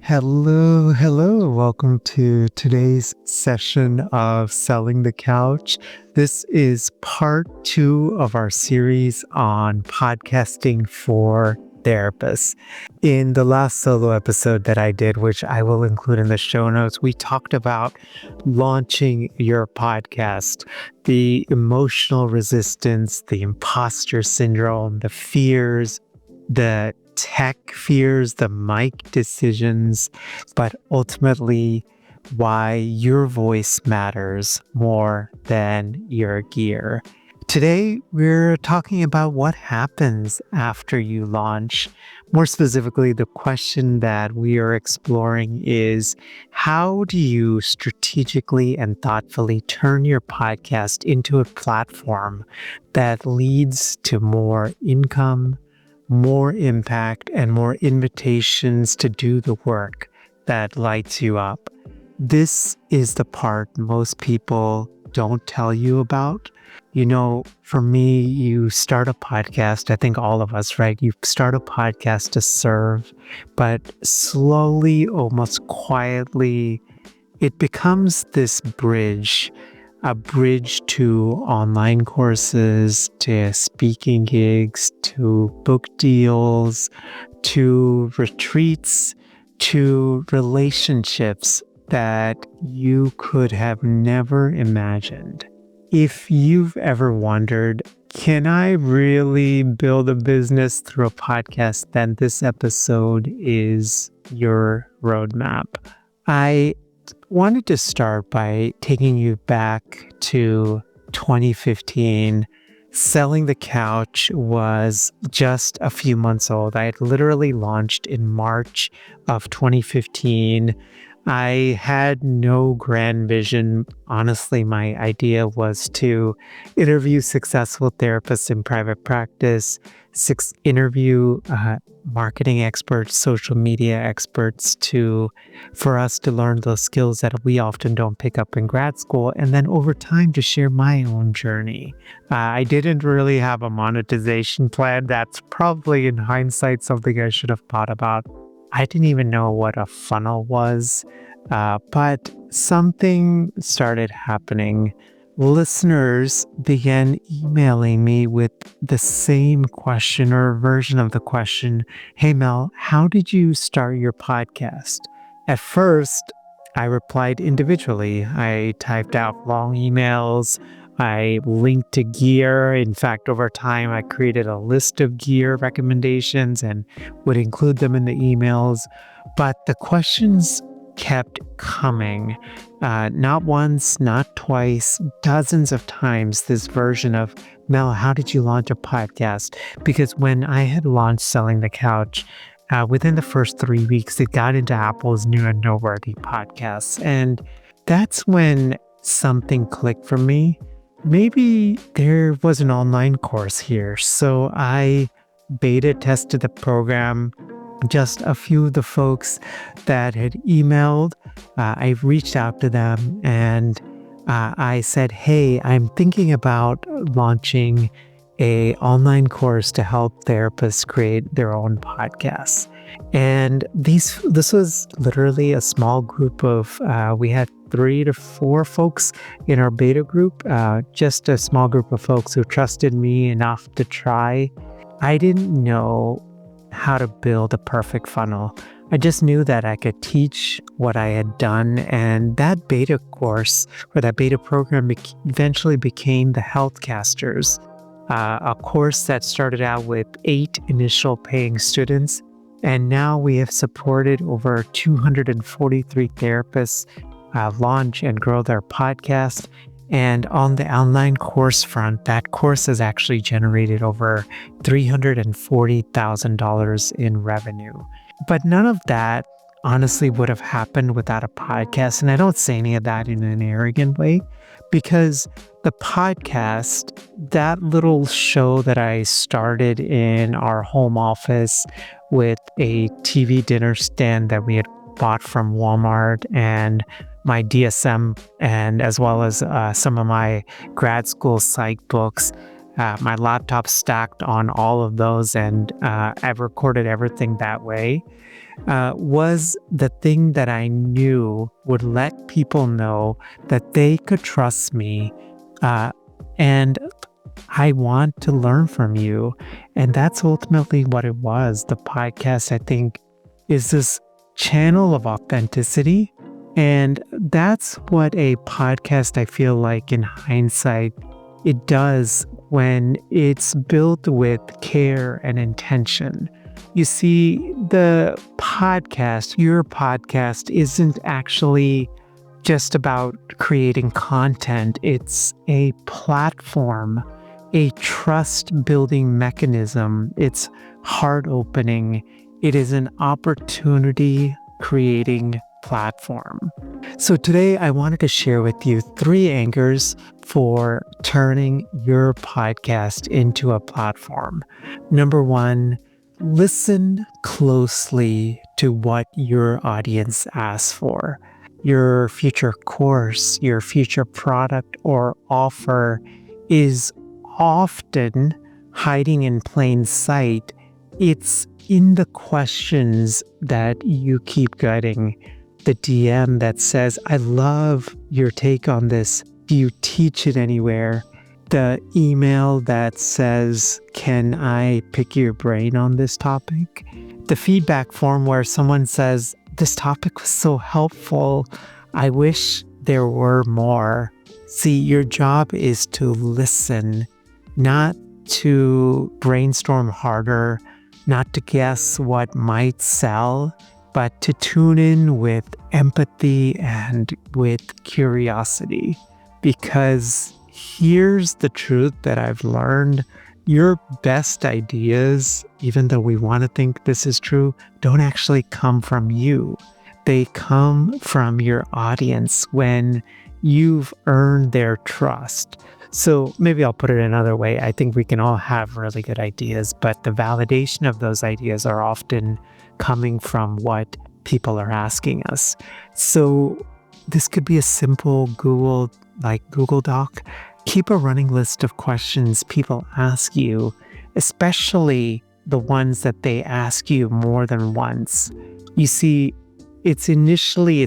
Hello. Welcome to today's session of Selling the Couch. This is part 2 of our series on podcasting for therapists. In the last solo episode that I did, which I will include in the show notes, we talked about launching your podcast, the emotional resistance, the imposter syndrome, the fears, the tech fears, the mic decisions, but ultimately why your voice matters more than your gear. Today, we're talking about what happens after you launch. More specifically, the question that we are exploring is, how do you strategically and thoughtfully turn your podcast into a platform that leads to more income, more impact, and more invitations to do the work that lights you up? This is the part most people don't tell you about. For me, you start a podcast, I think all of us, right? You start a podcast to serve, but slowly, almost quietly, it becomes this bridge, a bridge to online courses, to speaking gigs, to book deals, to retreats, to relationships that you could have never imagined. If you've ever wondered, can I really build a business through a podcast, then this episode is your roadmap. I wanted to start by taking you back to 2015. Selling the Couch was just a few months old. I had literally launched in March of 2015. I had no grand vision. Honestly, my idea was to interview successful therapists in private practice, interview marketing experts, social media experts for us to learn those skills that we often don't pick up in grad school, and then over time to share my own journey. I didn't really have a monetization plan. That's probably in hindsight something I should have thought about. I didn't even know what a funnel was, but something started happening. Listeners began emailing me with the same question or version of the question. Hey, Mel, how did you start your podcast? At first, I replied individually. I typed out long emails. I linked to gear. In fact, over time, I created a list of gear recommendations and would include them in the emails. But the questions kept coming. Not once, not twice, dozens of times, this version of, Mel, how did you launch a podcast? Because when I had launched Selling the Couch, within the first 3 weeks, it got into Apple's new and noteworthy podcasts. And that's when something clicked for me. Maybe there was an online course here. So I beta tested the program. Just a few of the folks that had emailed, I reached out to them and I said, hey, I'm thinking about launching an online course to help therapists create their own podcasts. And this was literally a small group of, we had 3 to 4 folks in our beta group, just a small group of folks who trusted me enough to try. I didn't know how to build a perfect funnel. I just knew that I could teach what I had done, and that beta course or that beta program eventually became the Healthcasters, a course that started out with 8 initial paying students, and now we have supported over 243 therapists launch and grow their podcast. And on the online course front, that course has actually generated over $340,000 in revenue. But none of that honestly would have happened without a podcast. And I don't say any of that in an arrogant way, because the podcast, that little show that I started in our home office with a TV dinner stand that we had bought from Walmart and my DSM, and as well as some of my grad school psych books, my laptop stacked on all of those, and I've recorded everything that way, was the thing that I knew would let people know that they could trust me. And I want to learn from you. And that's ultimately what it was. The podcast, I think, is this channel of authenticity. And that's what a podcast, I feel like in hindsight, it does when it's built with care and intention. You see, the podcast, your podcast, isn't actually just about creating content. It's a platform, a trust building mechanism. It's heart opening. It is an opportunity creating platform. So today I wanted to share with you 3 anchors for turning your podcast into a platform. Number 1, listen closely to what your audience asks for. Your future course, your future product or offer is often hiding in plain sight. It's in the questions that you keep getting. The DM that says, I love your take on this. Do you teach it anywhere? The email that says, can I pick your brain on this topic? The feedback form where someone says, this topic was so helpful. I wish there were more. See, your job is to listen, not to brainstorm harder, not to guess what might sell, but to tune in with empathy and with curiosity. Because here's the truth that I've learned. Your best ideas, even though we want to think this is true, don't actually come from you. They come from your audience when you've earned their trust. So maybe I'll put it another way. I think we can all have really good ideas, but the validation of those ideas are often coming from what people are asking us. So this could be a simple Google Doc. Keep a running list of questions people ask you, especially the ones that they ask you more than once. You see, it's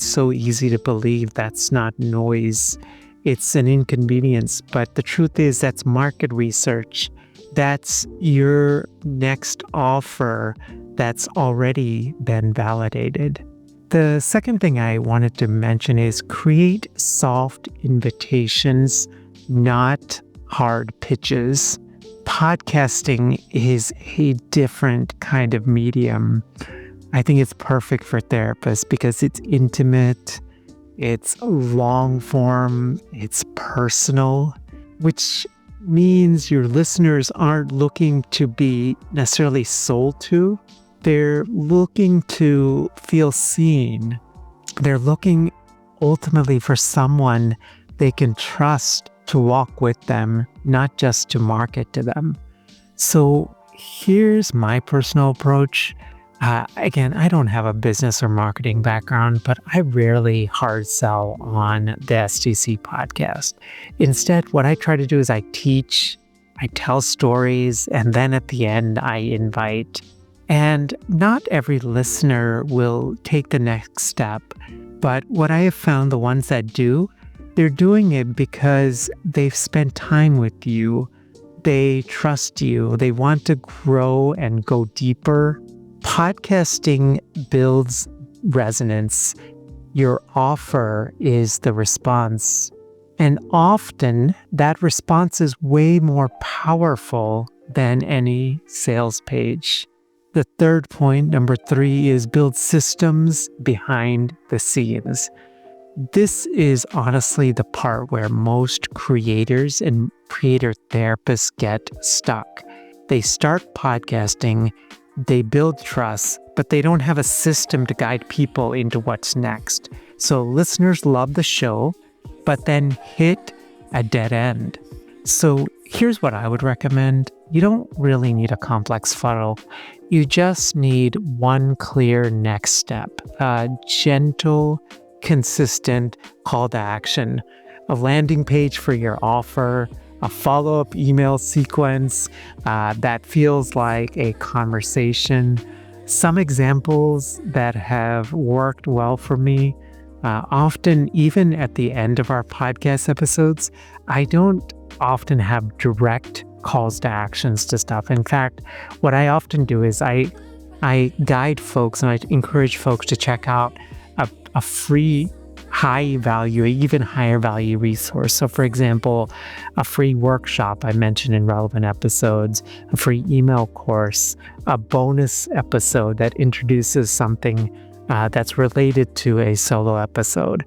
so easy to believe that's not noise. It's an inconvenience, but the truth is that's market research. That's your next offer that's already been validated. The second thing I wanted to mention is create soft invitations, not hard pitches. Podcasting is a different kind of medium. I think it's perfect for therapists because it's intimate, it's long form, it's personal, which means your listeners aren't looking to be necessarily sold to. They're looking to feel seen. They're looking ultimately for someone they can trust to walk with them, not just to market to them. So here's my personal approach. Again, I don't have a business or marketing background, but I rarely hard sell on the STC podcast. Instead, what I try to do is I teach, I tell stories, and then at the end, I invite. And not every listener will take the next step, but what I have found, the ones that do, they're doing it because they've spent time with you. They trust you. They want to grow and go deeper. Podcasting builds resonance. Your offer is the response. And often that response is way more powerful than any sales page. The third point, number 3, is build systems behind the scenes. This is honestly the part where most creators and creator therapists get stuck. They start podcasting, they build trust, but they don't have a system to guide people into what's next. So listeners love the show, but then hit a dead end. So here's what I would recommend. You don't really need a complex funnel. You just need one clear next step, a gentle, consistent call to action, a landing page for your offer, a follow-up email sequence that feels like a conversation. Some examples that have worked well for me, often even at the end of our podcast episodes, I don't often have direct calls to actions to stuff. In fact, what I often do is I guide folks and I encourage folks to check out a free high value, even higher value resource. So for example, a free workshop I mentioned in relevant episodes, a free email course, a bonus episode that introduces something that's related to a solo episode,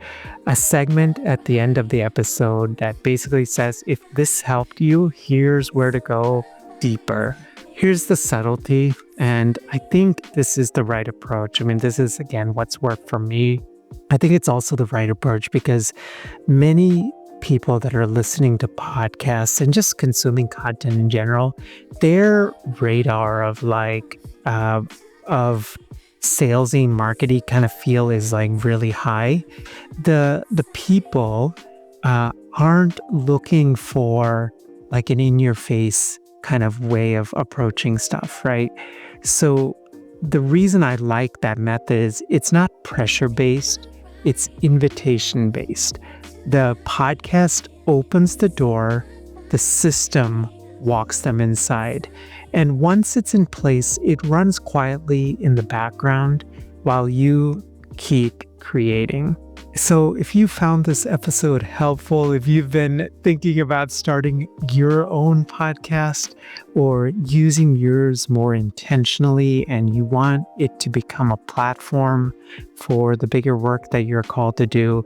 a segment at the end of the episode that basically says, if this helped you, here's where to go deeper. Here's the subtlety. And I think this is the right approach. I mean, this is, again, what's worked for me. I think it's also the right approach because many people that are listening to podcasts and just consuming content in general, their radar of salesy, markety kind of feel is like really high. The people aren't looking for like an in-your-face kind of way of approaching stuff, right? So the reason I like that method is it's not pressure-based, it's invitation-based. The podcast opens the door, the system walks them inside. And once it's in place, it runs quietly in the background while you keep creating. So if you found this episode helpful, if you've been thinking about starting your own podcast or using yours more intentionally and you want it to become a platform for the bigger work that you're called to do,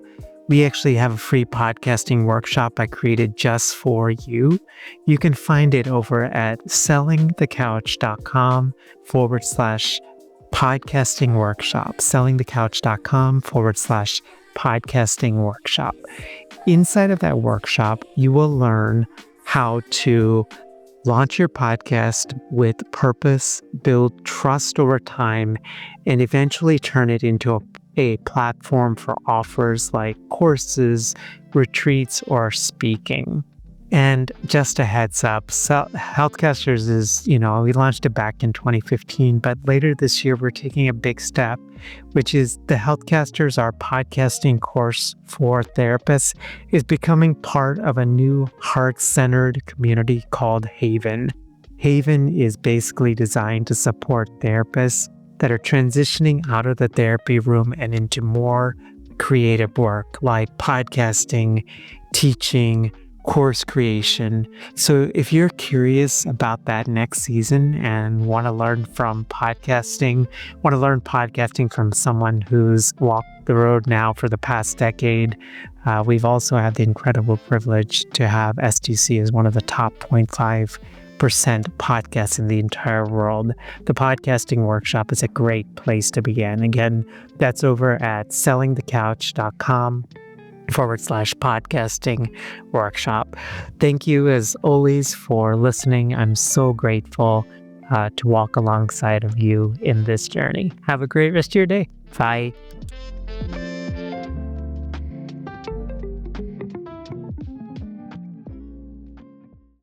we actually have a free podcasting workshop I created just for you. You can find it over at sellingthecouch.com/podcasting workshop, sellingthecouch.com/podcasting workshop. Inside of that workshop, you will learn how to launch your podcast with purpose, build trust over time, and eventually turn it into a platform for offers like courses, retreats, or speaking. And just a heads up, Healthcasters is, we launched it back in 2015, but later this year, we're taking a big step, which is the Healthcasters, our podcasting course for therapists, is becoming part of a new heart-centered community called Haven. Haven is basically designed to support therapists that are transitioning out of the therapy room and into more creative work like podcasting, teaching, course creation. So if you're curious about that next season and want to learn podcasting from someone who's walked the road now for the past decade, we've also had the incredible privilege to have STC as one of the top 0.5% podcasts in the entire world. The podcasting workshop is a great place to begin. Again, that's over at sellingthecouch.com/podcasting workshop. Thank you as always for listening. I'm so grateful to walk alongside of you in this journey. Have a great rest of your day. Bye.